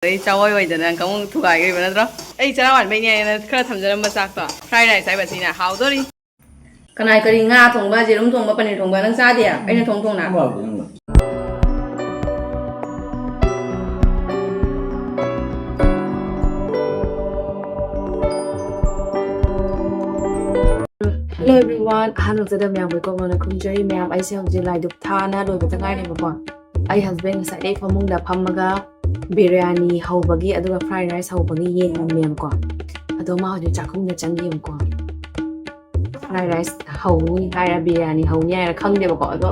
ꯑꯩ ꯆꯥꯋꯣꯏ ꯑꯣꯏꯗꯅ ꯀꯃꯨꯡ ꯊꯨꯒꯥꯏꯈ꯭ꯔꯤꯕ ꯅꯠꯇ꯭ꯔꯣ ꯑꯩ ꯆꯔꯥ ꯋꯥꯟꯕꯩꯅꯦꯅ ꯈꯔ ꯊꯝꯖꯔꯝꯕ ꯆꯥꯛꯇꯣ ꯐ꯭ꯔꯥꯏ ꯔꯥꯏꯁ ꯍꯥꯏꯕꯁꯤꯅ ꯍꯥꯎꯗꯣꯔꯤ ꯀꯅꯥ ꯀꯔꯤ ꯉꯥ ꯊꯣꯡꯕ ꯌꯦꯔꯨꯝ ꯊꯣꯡꯕ ꯄꯅꯤꯔ ꯊꯣꯡꯕ ꯅꯪ ꯆꯥꯗꯦ ꯑꯩꯅ ꯊꯣꯡꯅ Hello everyone, hanukzada myam ko ngona khumjari myam aise hojik laiduk thana loibata ngaireba ai husband ngasai famungda phammaga biryani hawbagi aduga fried rice hawbagi yeng myam ko ado ma hojik chakhumda changi ko fried rice hawni haira biryani hawni haira khangdeba ko ado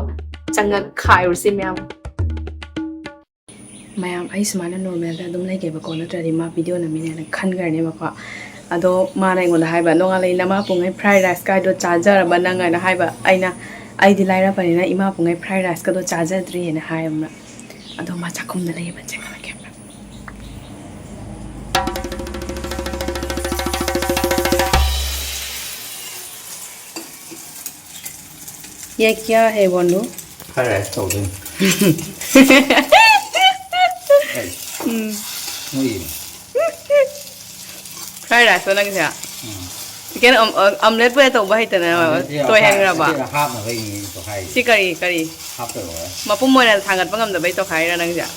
changa khairusi myam ai smana normal da dum laigeba ko natrari ma video na mine khangarne ba ko ado mana ingoda haiba nongalai lama pungai fried rice ka do charger bananga na haiba aina aidi laira panina ima pungai fried rice ka do charger dri na haimna ado ma chakum na lei ban changa ke ye kya hai bondu fried rice to din fried rice to nang sia chicken omelette pe to ba hitana to hang ba hap na bai to khai si kari hap to wa mapum moi na thangat pangam da bai to khai ra nang sia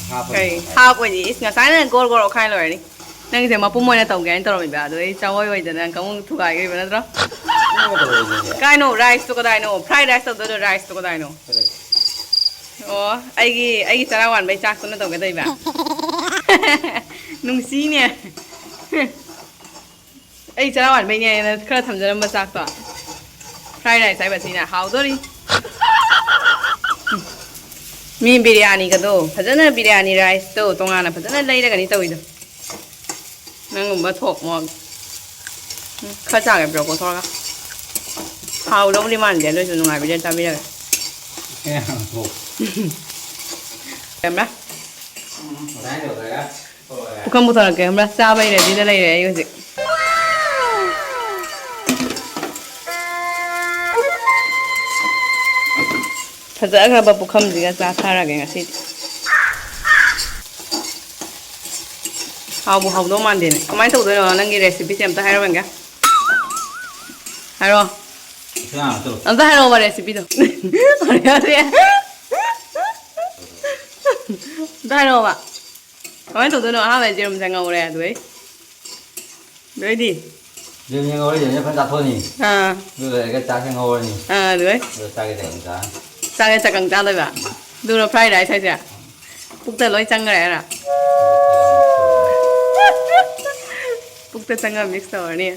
hap kari hap oi is nga sai na gol gol khai loi ni nang sia mapum moi na to gain to ro mi ba do ei chawoi oi da kamung thukai gri ba na tro kai no rice to ko dai no fried rice to do rice to ko dai no oh ai chara wan bai chak to na to ga dai ba nung si ne ai chara wan bai ne khara thamjaram ba chak to fried rice ai ba sina hawdori mi biryani ka do phajana biryani rice to tongana phajana leira ga ni tawi do nang ba thok mo kha cha ga bro ko thora hau lo li man de lo su nungai bi de ta bi da Kemra? Đấy được rồi đó. Không một thằng kìa, ra sao bây giờ đi ra đây để cái gì? Thật ra là bắp không gì cả, ra ra cái gì? Hào đâu mà đến, có mấy thứ đó năng cái recipe xem ta hay rồi kìa, hay rồi. Anh ta hay rồi mà recipe đó, đây đâu ạ? Có mấy tụi tôi nói về chơi mình ngầu này đuổi, đuổi đi. Chơi ngầu đấy giờ phải đặt thôi nhỉ? À. Rồi cái cha cái ngầu nhỉ? À đuổi. Rồi cha cái đèn cha. Cha cái càng cha đây ạ. Đưa nó fry đấy thấy chưa? Bút tơ lối chăng cái này à? Bút tơ chăng cái mix rồi nè.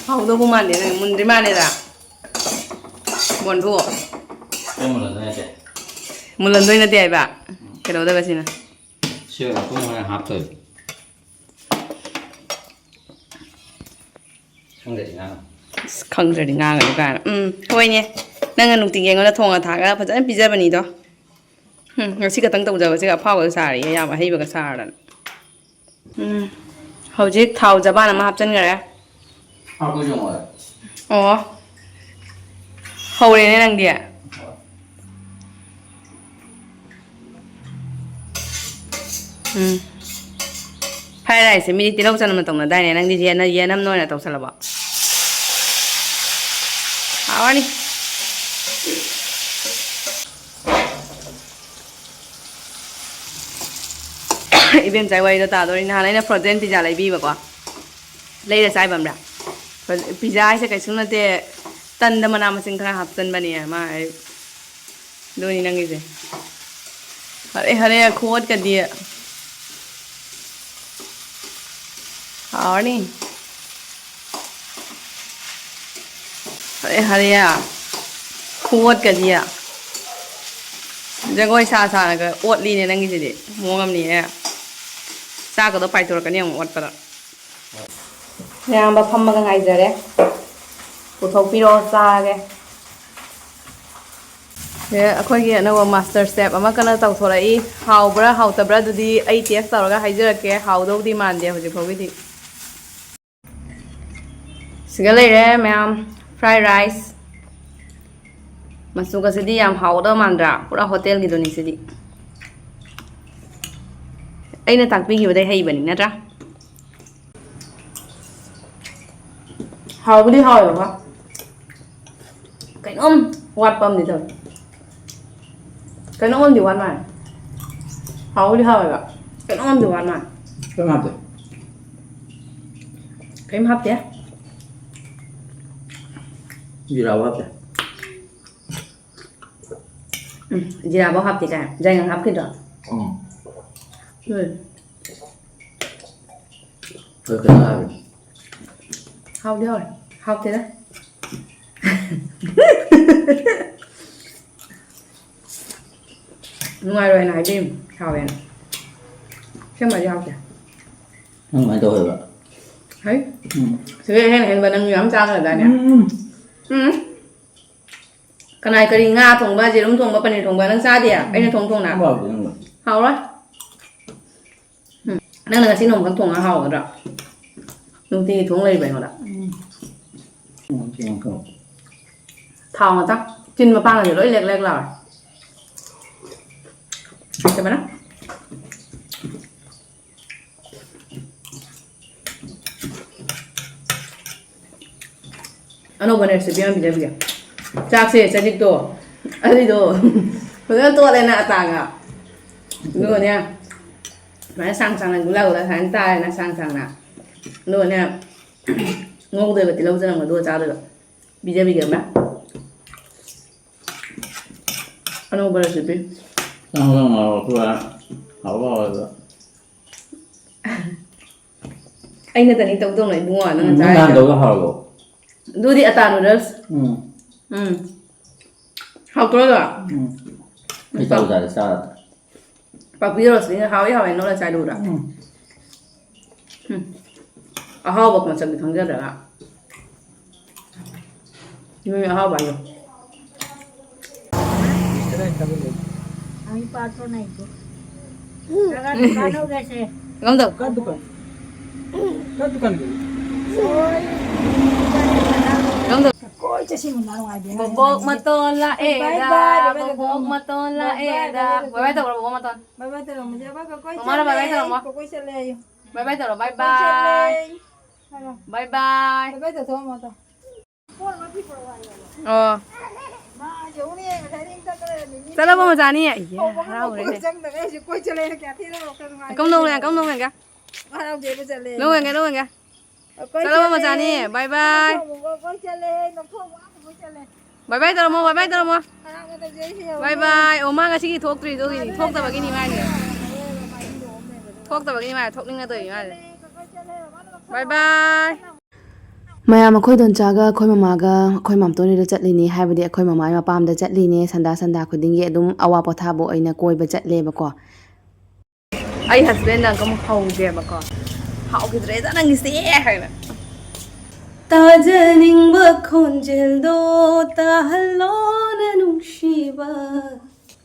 Hầu đâu cũng mang đến này, muốn đi mang này à? Buồn thua. Một lần thôi là tiền bà. Cái đầu đây bà xin nào. Chưa cũng là hấp thôi. Không để ngang. Không để ngang rồi cả. Thôi nhé. Nang ngang nục tiếng nghe nó thong thả cái, phải dẫn pizza bani đó. Ngày xưa cái tăng tàu giờ, cái phao cái xả đi, ya mà hay cái xả rồi. Hầu chứ thầu giờ ba làm hấp chân cái đấy. Hấp cái dùng rồi. Ồ. Hầu này năng đi à? Fried rice mình đi lâu chân mà tổng là đây này năng đi gì nó gì năm nồi là tổng sao là bỏ. Hảo đi. Ibem trái quay đó ta rồi na này là frozen pizza lấy bi mà quá. Lấy là sai bầm ra. Pizza sẽ cái xuống là thế tân đâm mà sinh khá hấp dẫn bani à mà đôi năng cái gì. Hãy khốt cái gì. Hảo đi. Hãy khốt cái gì à. Giờ coi xa là cái ớt ly này năng cái gì đấy. Mua ngâm này. Xa cái đó phải thổi cái này một ớt vào đó. Yang ba pham ma ngai jare pu thok pi ro sa ge ye akhoi ge na master step ama kana taw thorai how bra how ta bra du di ai test taw ga haijara ke how do di man de hoji phogi di siga le re ma'am fried rice ꯃꯆꯨꯒꯁꯤꯗꯤ ꯌꯥꯝ ꯍꯥꯎꯗꯧ ꯃꯥꯟꯗ꯭ꯔꯥ ꯄꯨꯔꯥ ꯍꯣꯇꯦꯜꯒꯤꯗꯨꯅꯤ ꯁꯤꯗꯤ ꯑꯩꯅ ꯇꯥꯛꯄꯤꯈꯤꯕꯗꯩ ꯍꯩꯕꯅꯤ ꯅꯠꯇ꯭ꯔꯥ ꯍꯥꯎꯕꯨꯗꯤ ꯍꯥꯎꯋꯦꯕꯀꯣ ꯀꯩꯅꯣꯝ ꯋꯥꯠꯄ ꯑꯃꯗꯤ ꯇꯧꯋꯦ ꯀꯩꯅꯣꯝꯗꯤ ꯋꯥꯠ ꯃꯥꯜꯂꯦ ꯍꯥꯎꯕꯨꯗꯤ ꯍꯥꯎꯋꯦꯕ ꯀꯩꯅꯣꯝꯗꯤ ꯋꯥꯠ ꯃꯥꯜꯂꯦ Cái mặt rồi. ꯀꯩꯝ ꯍꯥꯞꯇꯦ Gì đâu hết rồi. 지라고 합디 가 자기가 합기도 Thôi cái nào rồi. 하우디 헐 하우디다 ngoài rồi này đi hào vậy xem mà đi học kìa Không phải tôi rồi. thấy thế hẹn vào đang nhóm trang rồi nè cái này cái nga thùng ba gì đúng thùng ba phần thùng ba đang xa đi à anh là thùng nào Không vào được rồi. hào đó đang là xin hồng cái thùng hào rồi đó đúng thì thùng này vậy mà đó Không. thào mà chắc chín mà pang thì lỗi lẹt lẹt rồi xem nào ano ba recipe ang bigyan Chaksi sa dito dito Pagka to lại nạ tàng à Nua nha Mà sang sang là gula gula tháng ta là sang sang nè Nua nha Ngô đời thì lâu dân mà đua cha được Bây giờ má Ano ba recipe Không mà tôi là hảo rồi. Anh là tận tổng tổng này đúng rồi nó Không trái ăn đâu có hảo rồi. Đua đi ata noodles học rồi à Cái tàu dài sao? Papyrus ini hawai nó là trái đủ rồi hao bọc mà chẳng bị thằng ra được ạ nhưng mà hao bao nhiêu আমি পারবো না একটু দোকানও গেছে không được Kan dukan. Kan dukan dulu. không được কইতেছি মনে হয় idea bobok maton la eda bobok maton la eda bye bye tao bobok maton বাবা তো রমজা বাবা কই Mama, bye bye to, Mama. কই চলে আইও bye bye tao bye bye bye bye বাবা তো তো মত কোন মাটি পড়বা ờ মা জউনি হেডিং তা করে নি sao đâu mà ra nè rau đấy জং দে কই চলে কে থি রে công nông này kìa মারাও দে চলে nông này kìa sao đâu mà ra nè bye bye কই চলে নফ ওয়া কই চলে bye bye tao mua bye bye tao mua হারাম তে JC bye bye oma cái gì thuốc tùy tôi thuốc tao cái gì mà nhỉ thuốc tao cái gì mà thuốc linh là tùy mà bye bye มายามค่อยโดนจ้าก็ค่อยมากค่อยมัมตัวนี้จะจัดลีนี่ให้บ่ได้ค่อยมาปามจะจัดลีนี่สันดาคุดิงเกดุมอาวาปทาบ่ไอ้นะกอยบ่จัดเลยบ่ก็ไอ้ฮัสแบนด์ก็มาเฮาเดบ่ก็เฮากิดเรซะนังสิให้นะตาจะนิ่งบ่คนเจลโดตาฮัลโลนะนุชีบะ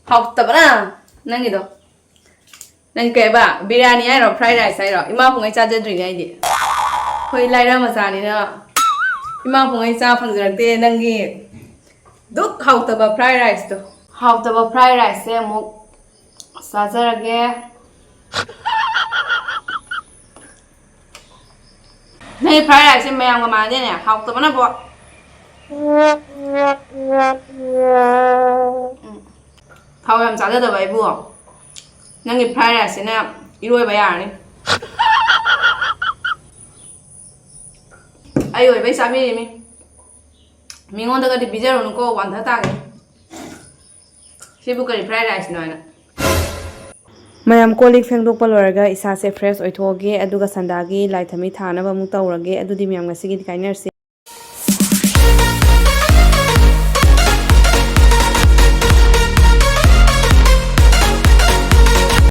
เฮาตะบะนะนังกิโดนังเกบะบิริยานีไอ้รอฟรายไรซ์ไอ้รออิมาพุงไอ้จ้าจะดริงไอ้ดิค่อยไล่รามาซานี่เนาะIma pong ay sa pangzirakte nangi duk hautaba fried rice to hautaba fried rice se mo sazarage nei fried rice se mayam ga ma de ne hautaba na bo thau yam sa da bai bu nangi fried rice na iroi ba ya ni ayo bai sabi mi mingon daga di bijar unuko wanda tage sibu kari fried rice no na mayam kolik phengdok palorga isa se fresh oithoge aduga sandagi lai thami thana ba mu tawrage adudi miyam ga sigi kainer se